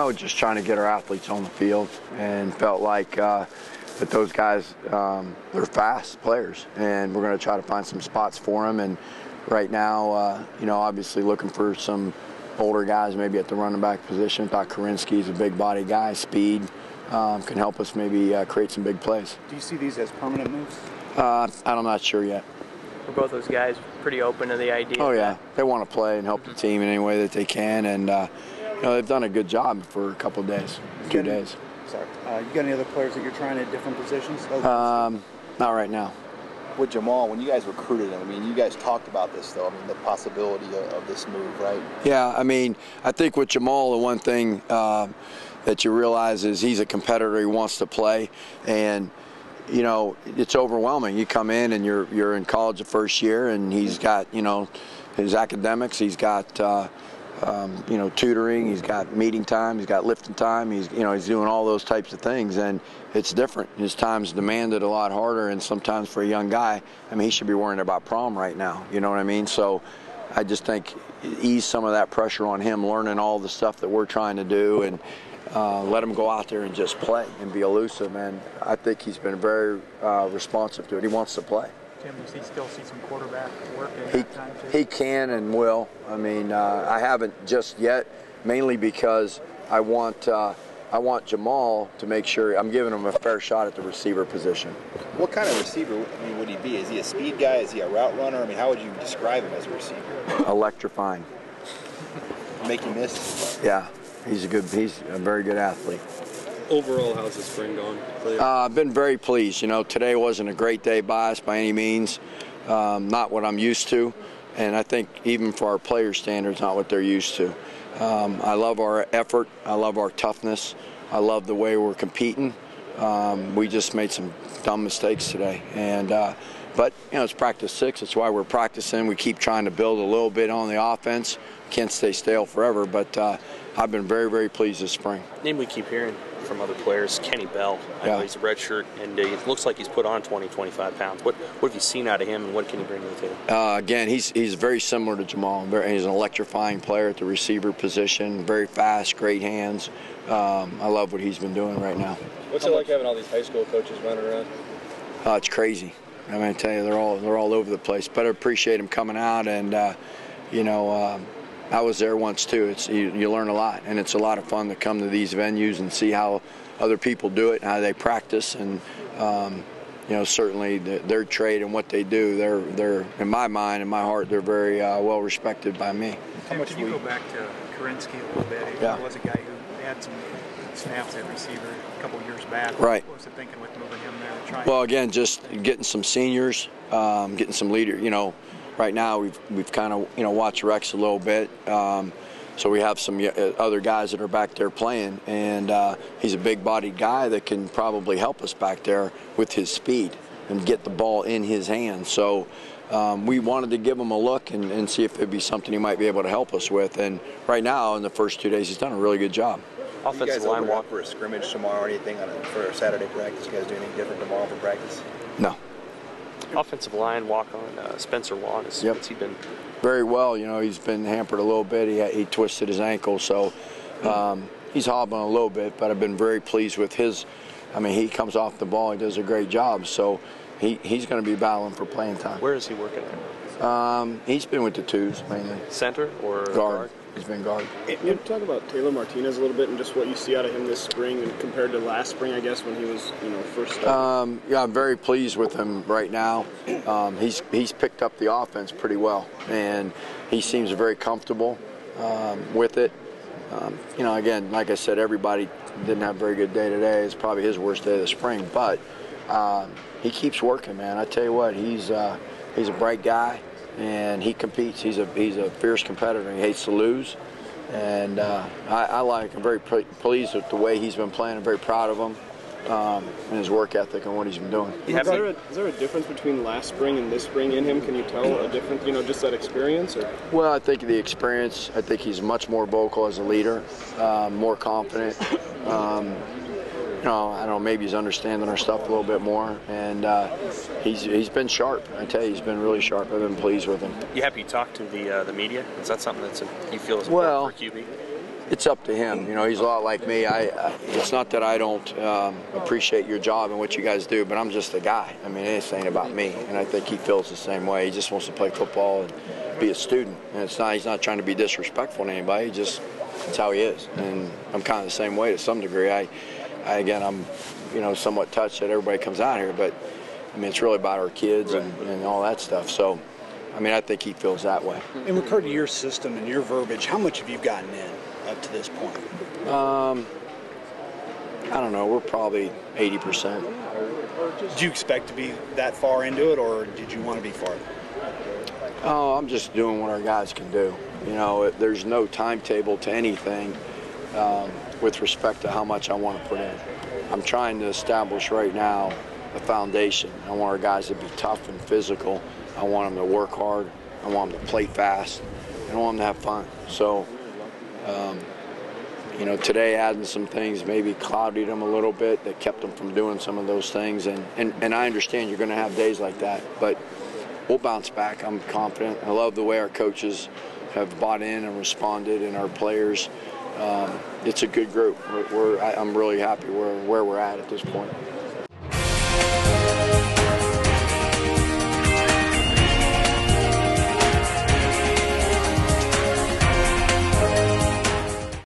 we're just trying to get our athletes on the field, and felt like that those guys, they're fast players, and we're going to try to find some spots for them. And right now, obviously looking for some older guys maybe at the running back position. I thought Karinsky's a big body guy, speed, can help us maybe create some big plays. Do you see these as permanent moves? I'm not sure yet. Are both those guys pretty open to the idea? Oh yeah, they want to play and help the team in any way that they can, and they've done a good job for a couple of days, 2 days. Sorry, you got any other players that you're trying at different positions? Not right now. With Jamal, when you guys recruited him, I mean, you guys talked about this, though. I mean, the possibility of this move, right? Yeah, I mean, I think with Jamal, the one thing that you realize is he's a competitor. He wants to play, and it's overwhelming. You come in and you're in college the first year, and he's got his academics. He's got tutoring. He's got meeting time. He's got lifting time. He's doing all those types of things, and it's different. His time's demanded a lot harder, and sometimes for a young guy, I mean, he should be worrying about prom right now. You know what I mean? So I just think ease some of that pressure on him, learning all the stuff that we're trying to do, and let him go out there and just play and be elusive. And I think he's been very responsive to it. He wants to play. Tim, does he still see some quarterback work at that time too? He can and will. I mean, I haven't just yet, mainly because I want Jamal to make sure I'm giving him a fair shot at the receiver position. What kind of receiver would he be? Is he a speed guy? Is he a route runner? I mean, how would you describe him as a receiver? Electrifying. Make you miss? Yeah, he's a very good athlete. Overall, how's the spring going? I've been very pleased. Today wasn't a great day by us by any means. Not what I'm used to, and I think even for our player standards, not what they're used to. I love our effort. I love our toughness. I love the way we're competing. We just made some dumb mistakes today, but it's practice 6. That's why we're practicing. We keep trying to build a little bit on the offense. Can't stay stale forever, but I've been very, very pleased this spring. Name we keep hearing from other players, Kenny Bell. I know he's a redshirt, and it looks like he's put on 20, 25 pounds. What have you seen out of him, and what can he bring to the table? Again, he's very similar to Jamal. He's an electrifying player at the receiver position, very fast, great hands. I love what he's been doing right now. What's it like having all these high school coaches running around? It's crazy. I'm going to tell you, they're all over the place. But I appreciate him coming out, and I was there once too. You learn a lot, and it's a lot of fun to come to these venues and see how other people do it and how they practice. And certainly their trade and what they do, they're in my mind, in my heart, they're very well respected by me. Can you go back to Karinsky a little bit? He was a guy who had some snaps at receiver a couple years back. Right. What was the thinking with moving him there? Well, again, just getting some seniors, getting some leaders. Right now, we've kind of watched Rex a little bit, so we have some other guys that are back there playing, and he's a big-bodied guy that can probably help us back there with his speed and get the ball in his hands. So we wanted to give him a look and see if it'd be something he might be able to help us with. And right now, in the first 2 days, he's done a really good job. Offensive line walk for a scrimmage tomorrow or anything for a Saturday practice? You guys do anything different tomorrow for practice? No. Offensive line walk on Spencer Lawn. What's he been? Very well. He's been hampered a little bit. He twisted his ankle, so he's hobbling a little bit. But I've been very pleased with his. I mean, he comes off the ball. He does a great job. So he's going to be battling for playing time. Where is he working at? He's been with the twos mainly. Center or guard? He's been guard. You talk about Taylor Martinez a little bit and just what you see out of him this spring and compared to last spring, I guess, when he was first starting. Yeah, I'm very pleased with him right now. He's picked up the offense pretty well, and he seems very comfortable with it. Again, like I said, everybody didn't have a very good day today. It's probably his worst day of the spring, but he keeps working, man. I tell you what, he's a bright guy. And he competes. He's a fierce competitor. He hates to lose, and I like him. Very pleased with the way he's been playing. I'm very proud of him and his work ethic and what he's been doing. Is there a difference between last spring and this spring in him? Can you tell a difference? Just that experience? Or? Well, I think the experience. I think he's much more vocal as a leader, more confident. I don't know, maybe he's understanding our stuff a little bit more, and he's been sharp. I tell you, he's been really sharp. I've been pleased with him. You happy you talked to the media? Is that something you feel is important for QB? it's up to him. You know, he's a lot like me. It's not that I don't appreciate your job and what you guys do, but I'm just a guy. I mean, this ain't about me, and I think he feels the same way. He just wants to play football and be a student, and he's not trying to be disrespectful to anybody. It's how he is, and I'm kind of the same way to some degree. Again, I'm, you know, somewhat touched that everybody comes out here, but I mean, it's really about our kids and all that stuff. So, I mean, I think he feels that way. In regard to your system and your verbiage, how much have you gotten in up to this point? I don't know. We're probably 80%. Did you expect to be that far into it, or did you want to be farther? Oh, I'm just doing what our guys can do. You know, there's no timetable to anything with respect to how much I want to put in. I'm trying to establish right now a foundation. I want our guys to be tough and physical. I want them to work hard. I want them to play fast. And I want them to have fun. So, you know, today adding some things maybe clouded them a little bit that kept them from doing some of those things. And I understand you're going to have days like that, but we'll bounce back. I'm confident. I love the way our coaches have bought in and responded, and our players. It's a good group. I'm really happy where we're at this point.